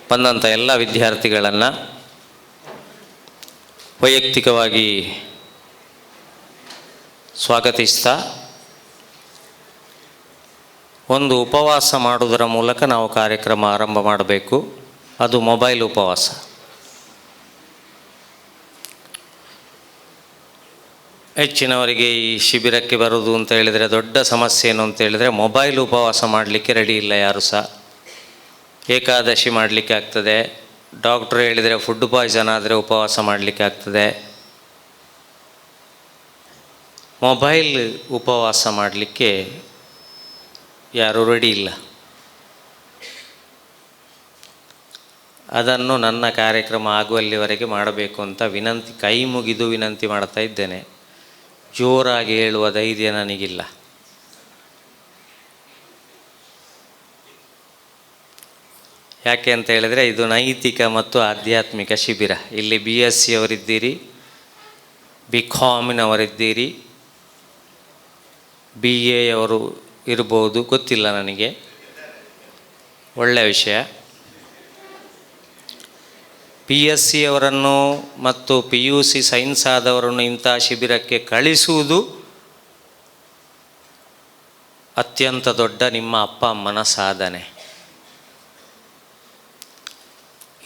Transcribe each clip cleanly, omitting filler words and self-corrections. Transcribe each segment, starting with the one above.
ಬಂದಂಥ ಎಲ್ಲ ವಿದ್ಯಾರ್ಥಿಗಳನ್ನು ವೈಯಕ್ತಿಕವಾಗಿ ಸ್ವಾಗತಿಸ್ತಾ, ಒಂದು ಉಪವಾಸ ಮಾಡುವುದರ ಮೂಲಕ ನಾವು ಕಾರ್ಯಕ್ರಮ ಆರಂಭ ಮಾಡಬೇಕು. ಅದು ಮೊಬೈಲ್ ಉಪವಾಸ. ಹೆಚ್ಚಿನವರಿಗೆ ಈ ಶಿಬಿರಕ್ಕೆ ಬರುವುದು ಅಂತ ಹೇಳಿದರೆ ದೊಡ್ಡ ಸಮಸ್ಯೆ ಏನು ಅಂತ ಹೇಳಿದರೆ, ಮೊಬೈಲ್ ಉಪವಾಸ ಮಾಡಲಿಕ್ಕೆ ರೆಡಿ ಇಲ್ಲ ಯಾರು ಸಹ. ಏಕಾದಶಿ ಮಾಡಲಿಕ್ಕೆ ಆಗ್ತದೆ, ಡಾಕ್ಟ್ರು ಹೇಳಿದರೆ ಫುಡ್ ಪಾಯ್ಸನ್ ಆದರೆ ಉಪವಾಸ ಮಾಡಲಿಕ್ಕೆ ಆಗ್ತದೆ. ಮೊಬೈಲ್ ಉಪವಾಸ ಮಾಡಲಿಕ್ಕೆ ಯಾರೂ ರೆಡಿ ಇಲ್ಲ. ಅದನ್ನು ನನ್ನ ಕಾರ್ಯಕ್ರಮ ಆಗುವಲ್ಲಿವರೆಗೆ ಮಾಡಬೇಕು ಅಂತ ಕೈ ಮುಗಿದು ವಿನಂತಿ ಮಾಡ್ತಾ ಇದ್ದೇನೆ. ಜೋರಾಗಿ ಹೇಳುವ ಧೈರ್ಯ ನನಗಿಲ್ಲ. ಯಾಕೆ ಅಂತ ಹೇಳಿದರೆ, ಇದು ನೈತಿಕ ಮತ್ತು ಆಧ್ಯಾತ್ಮಿಕ ಶಿಬಿರ. ಇಲ್ಲಿ BSc ಅವರಿದ್ದೀರಿ, BComನವರಿದ್ದೀರಿ, BA ಅವರು ಇರ್ಬೋದು, ಗೊತ್ತಿಲ್ಲ ನನಗೆ. ಒಳ್ಳೆಯ ವಿಷಯ. PSc ಅವರನ್ನು ಮತ್ತು PUC ಸೈನ್ಸ್ ಆದವರನ್ನು ಇಂಥ ಶಿಬಿರಕ್ಕೆ ಕಳಿಸುವುದು ಅತ್ಯಂತ ದೊಡ್ಡ ನಿಮ್ಮ ಅಪ್ಪ ಅಮ್ಮನ ಸಾಧನೆ.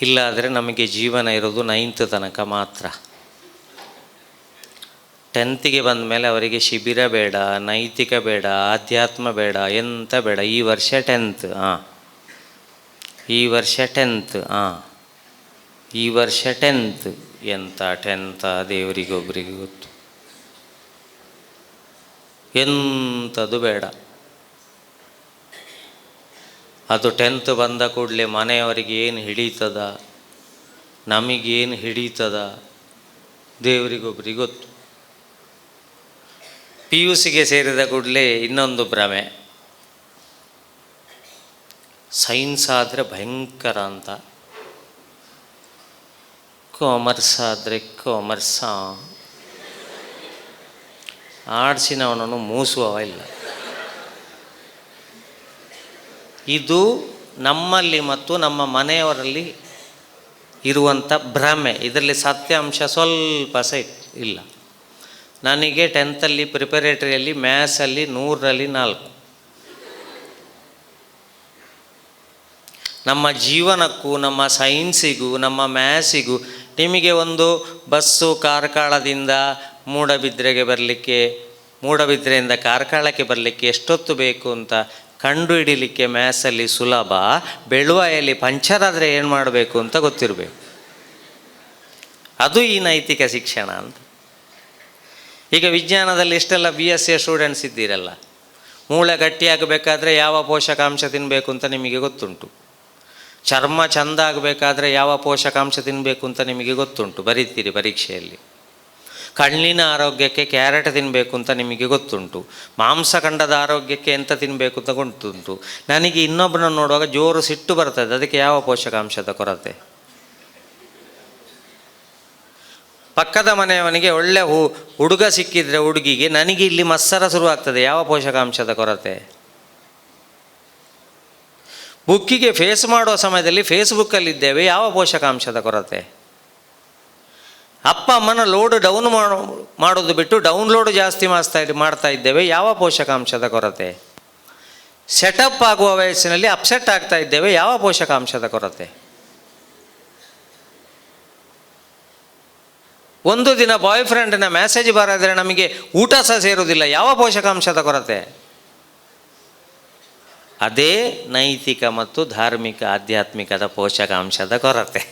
ಇಲ್ಲಾದರೆ ನಮಗೆ ಜೀವನ ಇರೋದು 9th ತನಕ ಮಾತ್ರ. 10th ಬಂದ ಮೇಲೆ ಅವರಿಗೆ ಶಿಬಿರ ಬೇಡ, ನೈತಿಕ ಬೇಡ, ಆಧ್ಯಾತ್ಮ ಬೇಡ, ಎಂತ ಬೇಡ. ಈ ವರ್ಷ 10th, ಈ ವರ್ಷ 10th, ಈ ವರ್ಷ 10th. ಎಂಥ 10th ದೇವರಿಗೊಬ್ಬರಿಗೆ ಗೊತ್ತು. ಎಂಥದ್ದು ಬೇಡ. ಅದು 10th ಬಂದ ಕೂಡಲೇ ಮನೆಯವರಿಗೆ ಏನು ಹಿಡೀತದ, ನಮಗೇನು ಹಿಡೀತದ ದೇವರಿಗೊಬ್ಬರಿಗೆ ಗೊತ್ತು. PUCಗೆ ಸೇರಿದ ಕೂಡಲೇ ಇನ್ನೊಂದು ಭ್ರಮೆ, ಸೈನ್ಸ್ ಆದರೆ ಭಯಂಕರ ಅಂತ, ಕಾಮರ್ಸ್ ಆದರೆ ಕಾಮರ್ಸ, ಆರ್ಟ್ಸಿನವನನ್ನು ಮೂಸುವವ ಇಲ್ಲ. ಇದು ನಮ್ಮಲ್ಲಿ ಮತ್ತು ನಮ್ಮ ಮನೆಯವರಲ್ಲಿ ಇರುವಂಥ ಭ್ರಮೆ. ಇದರಲ್ಲಿ ಸತ್ಯಾಂಶ ಸ್ವಲ್ಪ ಸಹ ಇಲ್ಲ. ನನಗೆ 10th ಪ್ರಿಪರೇಟರಿಯಲ್ಲಿ ಮ್ಯಾಥ್ಸಲ್ಲಿ 100ರಲ್ಲಿ 4. ನಮ್ಮ ಜೀವನಕ್ಕೂ ನಮ್ಮ ಸೈನ್ಸಿಗೂ ನಮ್ಮ ಮ್ಯಾಥ್ಸಿಗೂ ನಿಮಗೆ ಒಂದು ಬಸ್ಸು ಕಾರ್ಕಳದಿಂದ ಮೂಡಬಿದ್ರೆಗೆ ಬರಲಿಕ್ಕೆ, ಮೂಡಬಿದ್ರೆಯಿಂದ ಕಾರ್ಕಳಕ್ಕೆ ಬರಲಿಕ್ಕೆ ಎಷ್ಟೊತ್ತು ಬೇಕು ಅಂತ ಕಂಡು ಹಿಡಿಲಿಕ್ಕೆ ಮ್ಯಾಥ್ಸಲ್ಲಿ ಸುಲಭ. ಬೆಳುವಾಯಲ್ಲಿ ಪಂಚರ್ ಆದರೆ ಏನು ಮಾಡಬೇಕು ಅಂತ ಗೊತ್ತಿರಬೇಕು. ಅದು ಈ ನೈತಿಕ ಶಿಕ್ಷಣ ಅಂತ. ಈಗ ವಿಜ್ಞಾನದಲ್ಲಿ ಇಷ್ಟೆಲ್ಲ BSc ಸ್ಟೂಡೆಂಟ್ಸ್ ಇದ್ದೀರಲ್ಲ, ಮೂಳೆ ಗಟ್ಟಿಯಾಗಬೇಕಾದ್ರೆ ಯಾವ ಪೋಷಕಾಂಶ ತಿನ್ನಬೇಕು ಅಂತ ನಿಮಗೆ ಗೊತ್ತುಂಟು. ಚರ್ಮ ಚೆಂದ ಆಗಬೇಕಾದ್ರೆ ಯಾವ ಪೋಷಕಾಂಶ ತಿನ್ನಬೇಕು ಅಂತ ನಿಮಗೆ ಗೊತ್ತುಂಟು, ಬರೀತೀರಿ ಪರೀಕ್ಷೆಯಲ್ಲಿ. ಕಣ್ಣಿನ ಆರೋಗ್ಯಕ್ಕೆ ಕ್ಯಾರೆಟ್ ತಿನ್ನಬೇಕು ಅಂತ ನಿಮಗೆ ಗೊತ್ತುಂಟು. ಮಾಂಸಖಂಡದ ಆರೋಗ್ಯಕ್ಕೆ ಎಂತ ತಿನ್ನಬೇಕು ಅಂತ ಗೊತ್ತುಂಟು. ನನಗೆ ಇನ್ನೊಬ್ಬರನ್ನು ನೋಡುವಾಗ ಜೋರು ಸಿಟ್ಟು ಬರ್ತದೆ. ಅದಕ್ಕೆ ಯಾವ ಪೋಷಕಾಂಶದ ಕೊರತೆ? ಪಕ್ಕದ ಮನೆಯವನಿಗೆ ಒಳ್ಳೆ ಹುಡುಗ ಸಿಕ್ಕಿದರೆ ಹುಡುಗಿಗೆ, ನನಗೆ ಇಲ್ಲಿ ಮತ್ಸರ ಶುರುವಾಗ್ತದೆ. ಯಾವ ಪೋಷಕಾಂಶದ ಕೊರತೆ? ಬುಕ್ಕಿಗೆ ಫೇಸ್ ಮಾಡುವ ಸಮಯದಲ್ಲಿ ಫೇಸ್ಬುಕ್ಕಲ್ಲಿದ್ದೇವೆ. ಯಾವ ಪೋಷಕಾಂಶದ ಕೊರತೆ? ಅಪ್ಪ ಅಮ್ಮನ ಲೋಡ್ ಡೌನ್ ಮಾಡೋದು ಬಿಟ್ಟು ಡೌನ್ಲೋಡ್ ಜಾಸ್ತಿ ಮಾಡ್ತಾ ಇದ್ದೇವೆ. ಯಾವ ಪೋಷಕಾಂಶದ ಕೊರತೆ? ಸೆಟಪ್ ಆಗುವ ವಯಸ್ಸಿನಲ್ಲಿ ಅಪ್ಸೆಟ್ ಆಗ್ತಾ ಇದ್ದೇವೆ. ಯಾವ ಪೋಷಕಾಂಶದ ಕೊರತೆ? ಒಂದು ದಿನ ಬಾಯ್ ಫ್ರೆಂಡಿನ ಮೆಸೇಜ್ ಬರೆದರೆ ನಮಗೆ ಊಟ ಸಹ ಸೇರುವುದಿಲ್ಲ. ಯಾವ ಪೋಷಕಾಂಶದ ಕೊರತೆ? ಅದೇ ನೈತಿಕ ಮತ್ತು ಧಾರ್ಮಿಕ ಆಧ್ಯಾತ್ಮಿಕದ ಪೋಷಕಾಂಶದ ಕೊರತೆ.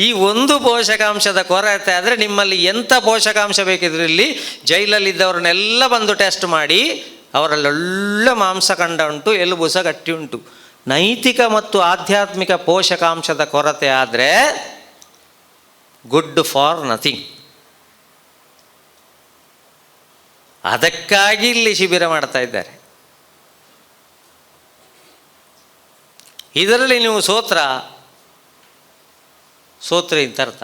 ಈ ಒಂದು ಪೋಷಕಾಂಶದ ಕೊರತೆ ಆದರೆ ನಿಮ್ಮಲ್ಲಿ ಎಂಥ ಪೋಷಕಾಂಶ ಬೇಕಿದ್ರು ಇಲ್ಲಿ ಜೈಲಲ್ಲಿದ್ದವ್ರನ್ನೆಲ್ಲ ಬಂದು ಟೆಸ್ಟ್ ಮಾಡಿ ಅವರಲ್ಲಿ ಒಳ್ಳೆ ಮಾಂಸಖಂಡ ಉಂಟು, ಎಲುಬು ಸಹ ಗಟ್ಟಿ ಉಂಟು. ನೈತಿಕ ಮತ್ತು ಆಧ್ಯಾತ್ಮಿಕ ಪೋಷಕಾಂಶದ ಕೊರತೆ ಆದರೆ ಗುಡ್ ಫಾರ್ ನಥಿಂಗ್. ಅದಕ್ಕಾಗಿ ಇಲ್ಲಿ ಶಿಬಿರ ಮಾಡ್ತಾ ಇದ್ದಾರೆ. ಇದರಲ್ಲಿ ನೀವು ಸೋತ್ರೆ ಅಂತ ಅರ್ಥ.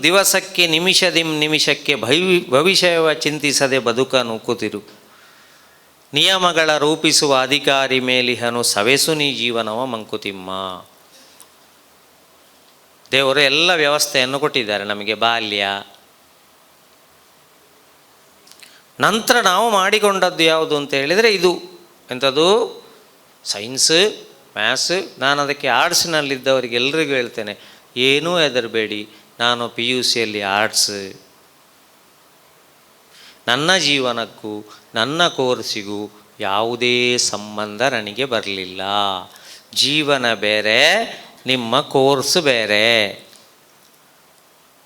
ದಿವಸಕ್ಕೆ ನಿಮಿಷಕ್ಕೆ ಭವಿಷ್ಯವ ಚಿಂತಿಸದೆ ಬದುಕ ನೂಕುತ್ತಿರು. ನಿಯಮಗಳ ರೂಪಿಸುವ ಅಧಿಕಾರಿ ಮೇಲಿಹನು ಸವೆಸು ನೀ ಜೀವನವ ಮಂಕುತಿಮ್ಮ. ದೇವರು ಎಲ್ಲ ವ್ಯವಸ್ಥೆಯನ್ನು ಕೊಟ್ಟಿದ್ದಾರೆ ನಮಗೆ, ಬಾಲ್ಯ. ನಂತರ ನಾವು ಮಾಡಿಕೊಂಡದ್ದು ಯಾವುದು ಅಂತ ಹೇಳಿದರೆ ಇದು ಎಂಥದ್ದು, ಸೈನ್ಸ್, ಮ್ಯಾಥ್ಸ್. ನಾನು ಅದಕ್ಕೆ ಆರ್ಟ್ಸ್ನಲ್ಲಿದ್ದವರಿಗೆ ಎಲ್ರಿಗೂ ಹೇಳ್ತೇನೆ, ಏನೂ ಹೆದರಬೇಡಿ, ನಾನು PUCಯಲ್ಲಿ ಆರ್ಟ್ಸ್. ನನ್ನ ಜೀವನಕ್ಕೂ ನನ್ನ ಕೋರ್ಸಿಗೂ ಯಾವುದೇ ಸಂಬಂಧ ನನಗೆ ಬರಲಿಲ್ಲ. ಜೀವನ ಬೇರೆ, ನಿಮ್ಮ ಕೋರ್ಸ್ ಬೇರೆ.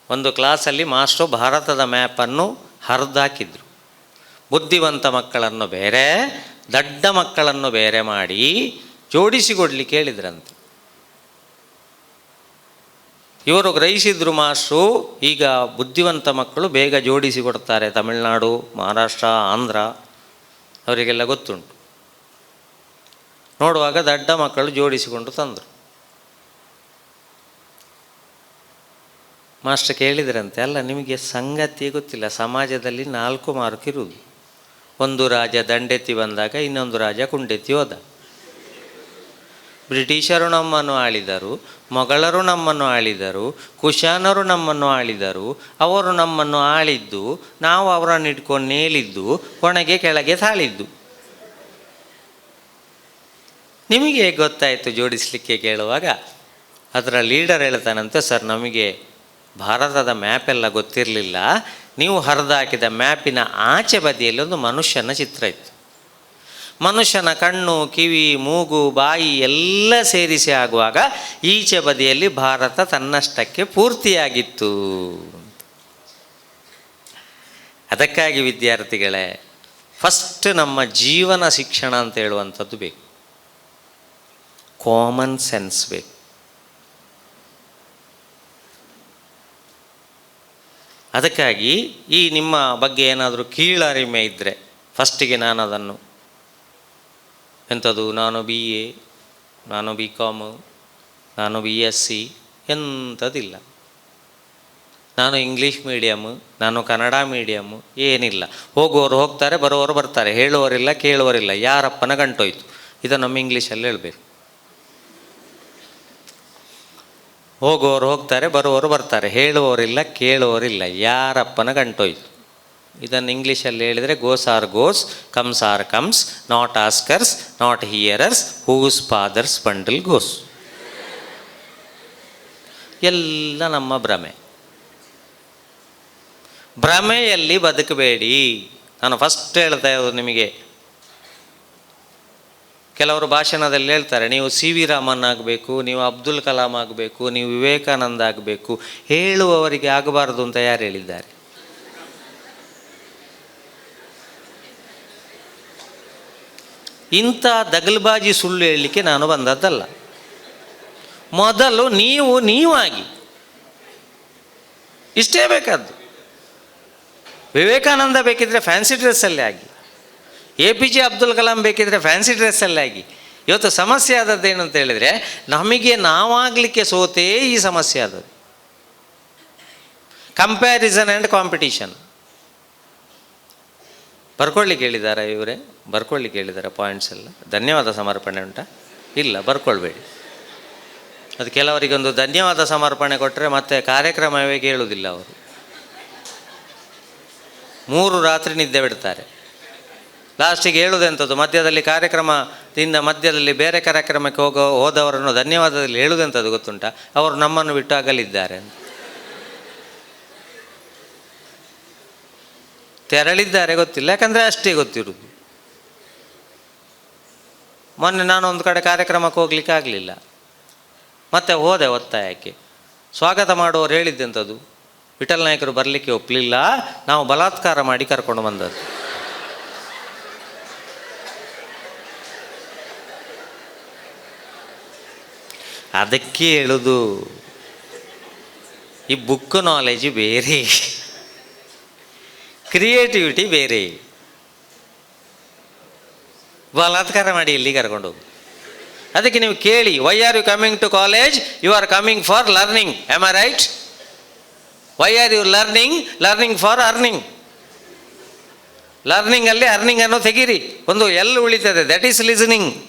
ಒಂದು ಕ್ಲಾಸಲ್ಲಿ ಮಾಸ್ಟ್ರು ಭಾರತದ ಮ್ಯಾಪನ್ನು ಹರಿದಾಕಿದ್ರು. ಬುದ್ಧಿವಂತ ಮಕ್ಕಳನ್ನು ಬೇರೆ, ದಡ್ಡ ಮಕ್ಕಳನ್ನು ಬೇರೆ ಮಾಡಿ ಜೋಡಿಸಿಕೊಡ್ಲಿಕ್ಕೆ ಹೇಳಿದ್ರಂತೆ. ಇವರು ಗ್ರಹಿಸಿದ್ರು ಮಾಸ್ಟ್ರು, ಈಗ ಬುದ್ಧಿವಂತ ಮಕ್ಕಳು ಬೇಗ ಜೋಡಿಸಿಕೊಡ್ತಾರೆ, ತಮಿಳುನಾಡು, ಮಹಾರಾಷ್ಟ್ರ, ಆಂಧ್ರ ಅವರಿಗೆಲ್ಲ ಗೊತ್ತುಂಟು. ನೋಡುವಾಗ ದಡ್ಡ ಮಕ್ಕಳು ಜೋಡಿಸಿಕೊಂಡು ತಂದರು. ಮಾಸ್ಟರ್ ಕೇಳಿದ್ರಂತೆ, ಅಲ್ಲ ನಿಮಗೆ ಸಂಗತಿಯೇ ಗೊತ್ತಿಲ್ಲ, ಸಮಾಜದಲ್ಲಿ 4 ಮಾರ್ಕ್ ಇರುವುದು. ಒಂದು ರಾಜ ದಂಡೆತ್ತಿ ಬಂದಾಗ ಇನ್ನೊಂದು ರಾಜ ಕುಂಡೆತ್ತಿ ಹೋದ. ಬ್ರಿಟಿಷರು ನಮ್ಮನ್ನು ಆಳಿದರು, ಮೊಘಲರು ನಮ್ಮನ್ನು ಆಳಿದರು, ಕುಶಾನರು ನಮ್ಮನ್ನು ಆಳಿದರು. ಅವರು ನಮ್ಮನ್ನು ಆಳಿದ್ದು, ನಾವು ಅವರನ್ನು ಇಟ್ಕೊಂಡು ನೇಲಿದ್ದು, ಕೊನೆಗೆ ಕೆಳಗೆ ತಾಳಿದ್ದು. ನಿಮಗೆ ಹೇಗೆ ಗೊತ್ತಾಯಿತು ಜೋಡಿಸಲಿಕ್ಕೆ ಕೇಳುವಾಗ? ಅದರ ಲೀಡರ್ ಹೇಳ್ತಾನಂತೆ, ಸರ್ ನಮಗೆ ಭಾರತದ ಮ್ಯಾಪೆಲ್ಲ ಗೊತ್ತಿರಲಿಲ್ಲ, ನೀವು ಹರಿದಾಕಿದ ಮ್ಯಾಪಿನ ಆಚೆ ಬದಿಯಲ್ಲಿ ಒಂದು ಮನುಷ್ಯನ ಚಿತ್ರ ಇತ್ತು. ಮನುಷ್ಯನ ಕಣ್ಣು, ಕಿವಿ, ಮೂಗು, ಬಾಯಿ ಎಲ್ಲ ಸೇರಿಸಿ ಆಗುವಾಗ ಈಚೆ ಬದಿಯಲ್ಲಿ ಭಾರತ ತನ್ನಷ್ಟಕ್ಕೆ ಪೂರ್ತಿಯಾಗಿತ್ತು. ಅದಕ್ಕಾಗಿ ವಿದ್ಯಾರ್ಥಿಗಳೇ, ಫಸ್ಟ್ ನಮ್ಮ ಜೀವನ ಶಿಕ್ಷಣ ಅಂತ ಹೇಳುವಂಥದ್ದು ಬೇಕು, ಕಾಮನ್ ಸೆನ್ಸ್ ಬೇಕು. ಅದಕ್ಕಾಗಿ ಈ ನಿಮ್ಮ ಬಗ್ಗೆ ಏನಾದರೂ ಕೀಳರಿಮೆ ಇದ್ದರೆ ಫಸ್ಟಿಗೆ ನಾನು ಅದನ್ನು ಎಂಥದ್ದು, ನಾನು BA, ನಾನು BCom, ನಾನು BSc ಎಂಥದ್ದಿಲ್ಲ, ನಾನು ಇಂಗ್ಲೀಷ್ ಮೀಡಿಯಮ್ಮು, ನಾನು ಕನ್ನಡ ಮೀಡಿಯಮ್ಮು, ಏನಿಲ್ಲ. ಹೋಗುವವರು ಹೋಗ್ತಾರೆ, ಬರುವವರು ಬರ್ತಾರೆ, ಹೇಳುವವರಿಲ್ಲ ಕೇಳುವವರಿಲ್ಲ, ಯಾರಪ್ಪನ ಗಂಟೋಯ್ತು. ಇದನ್ನು ನಮ್ಮ ಇಂಗ್ಲೀಷಲ್ಲಿ ಹೇಳಬೇಕು. ಹೋಗುವವರು ಹೋಗ್ತಾರೆ, ಬರುವವರು ಬರ್ತಾರೆ, ಹೇಳುವವರಿಲ್ಲ ಕೇಳುವವರಿಲ್ಲ, ಯಾರಪ್ಪನ ಗಂಟೋಯ್ತು. ಇದನ್ನು ಇಂಗ್ಲೀಷಲ್ಲಿ ಹೇಳಿದರೆ goes or goes, comes or comes, not askers, not hearers, whose father's bundle goes. ಎಲ್ಲ ನಮ್ಮ ಭ್ರಮೆ. ಭ್ರಮೆಯಲ್ಲಿ ಬದುಕಬೇಡಿ. ನಾನು ಫಸ್ಟ್ ಹೇಳ್ತಾ ಇರೋದು ನಿಮಗೆ, ಕೆಲವರು ಭಾಷಣದಲ್ಲಿ ಹೇಳ್ತಾರೆ, ನೀವು CV ರಾಮನ್ ಆಗಬೇಕು, ನೀವು ಅಬ್ದುಲ್ ಕಲಾಂ ಆಗಬೇಕು, ನೀವು ವಿವೇಕಾನಂದ ಆಗಬೇಕು. ಹೇಳುವವರಿಗೆ ಆಗಬಾರದು ಅಂತ ಯಾರು ಹೇಳಿದ್ದಾರೆ? ಇಂಥ ದಗಲ್ಬಾಜಿ ಸುಳ್ಳು ಹೇಳಲಿಕ್ಕೆ ನಾನು ಬಂದದ್ದಲ್ಲ. ಮೊದಲು ನೀವಾಗಿ, ಇಷ್ಟೇ ಬೇಕಾದ್ದು. ವಿವೇಕಾನಂದ ಬೇಕಿದ್ರೆ ಫ್ಯಾನ್ಸಿ ಡ್ರೆಸ್ಸಲ್ಲೇ ಆಗಿ, APJ ಅಬ್ದುಲ್ ಕಲಾಂ ಬೇಕಿದ್ರೆ ಫ್ಯಾನ್ಸಿ ಡ್ರೆಸ್ಸಲ್ಲೇ ಆಗಿ. ಇವತ್ತು ಸಮಸ್ಯೆ ಆದದ್ದೇನು ಅಂತ ಹೇಳಿದರೆ, ನಮಗೆ ನಾವಾಗಲಿಕ್ಕೆ ಸೋತೇ ಈ ಸಮಸ್ಯೆ ಆದದ್ದು. Comparison and competition. ಬರ್ಕೊಳ್ಳಿಕ್ಕೆ ಹೇಳಿದ್ದಾರೆ ಇವರೇ, ಬರ್ಕೊಳ್ಳಿಕ್ಕೆ ಹೇಳಿದ್ದಾರೆ ಪಾಯಿಂಟ್ಸ್ ಎಲ್ಲ. ಧನ್ಯವಾದ ಸಮರ್ಪಣೆ ಉಂಟಾ? ಇಲ್ಲ, ಬರ್ಕೊಳ್ಬೇಡಿ. ಅದು ಕೆಲವರಿಗೊಂದು ಧನ್ಯವಾದ ಸಮರ್ಪಣೆ ಕೊಟ್ಟರೆ ಮತ್ತೆ ಕಾರ್ಯಕ್ರಮವೇ ಕೇಳುವುದಿಲ್ಲ. ಅವರು 3 ರಾತ್ರಿ ನಿದ್ದೆ ಬಿಡ್ತಾರೆ. ಲಾಸ್ಟಿಗೆ ಹೇಳುವುದೆಂಥದ್ದು, ಮಧ್ಯದಲ್ಲಿ ಕಾರ್ಯಕ್ರಮದಿಂದ ಮಧ್ಯದಲ್ಲಿ ಬೇರೆ ಕಾರ್ಯಕ್ರಮಕ್ಕೆ ಹೋದವರನ್ನು ಧನ್ಯವಾದದಲ್ಲಿ ಹೇಳುವುದೆಂಥದ್ದು ಗೊತ್ತುಂಟ? ಅವರು ನಮ್ಮನ್ನು ಬಿಟ್ಟು ಅಗಲಿದ್ದಾರೆ ಅಂತ. ತೆರಳಿದ್ದಾರೆ ಗೊತ್ತಿಲ್ಲ, ಯಾಕಂದರೆ ಅಷ್ಟೇ ಗೊತ್ತಿರುವುದು. ಮೊನ್ನೆ ನಾನು ಒಂದು ಕಡೆ ಕಾರ್ಯಕ್ರಮಕ್ಕೆ ಹೋಗ್ಲಿಕ್ಕೆ ಆಗಲಿಲ್ಲ, ಮತ್ತೆ ಹೋದೆ ಒತ್ತಾಯಕ್ಕೆ. ಸ್ವಾಗತ ಮಾಡುವವರು ಹೇಳಿದ್ದೆಂಥದ್ದು, ವಿಠಲ್ ನಾಯಕರು ಬರಲಿಕ್ಕೆ ಒಪ್ಪಲಿಲ್ಲ, ನಾವು ಬಲಾತ್ಕಾರ ಮಾಡಿ ಕರ್ಕೊಂಡು ಬಂದದ್ದು. ಅದಕ್ಕೆ ಹೇಳುದು, ಈ ಬುಕ್ ನಾಲೆಜ್ ಬೇರೆ, ಕ್ರಿಯೇಟಿವಿಟಿ ಬೇರೆ. ಬಲಾತ್ಕಾರ ಮಾಡಿ ಎಲ್ಲಿ ಕರ್ಕೊಂಡು ಹೋಗು. ಅದಕ್ಕೆ ನೀವು ಕೇಳಿ, why are you coming to college? You are coming for learning. Am I right? Why are you learning? Learning for earning. ಲರ್ನಿಂಗಲ್ಲಿ ಅರ್ನಿಂಗ್ ಅನ್ನೋ ತೆಗೀರಿ, ಒಂದು ಎಲ್ ಉಳಿತದೆ, ದಟ್ ಈಸ್ ಲಿಸನಿಂಗ್.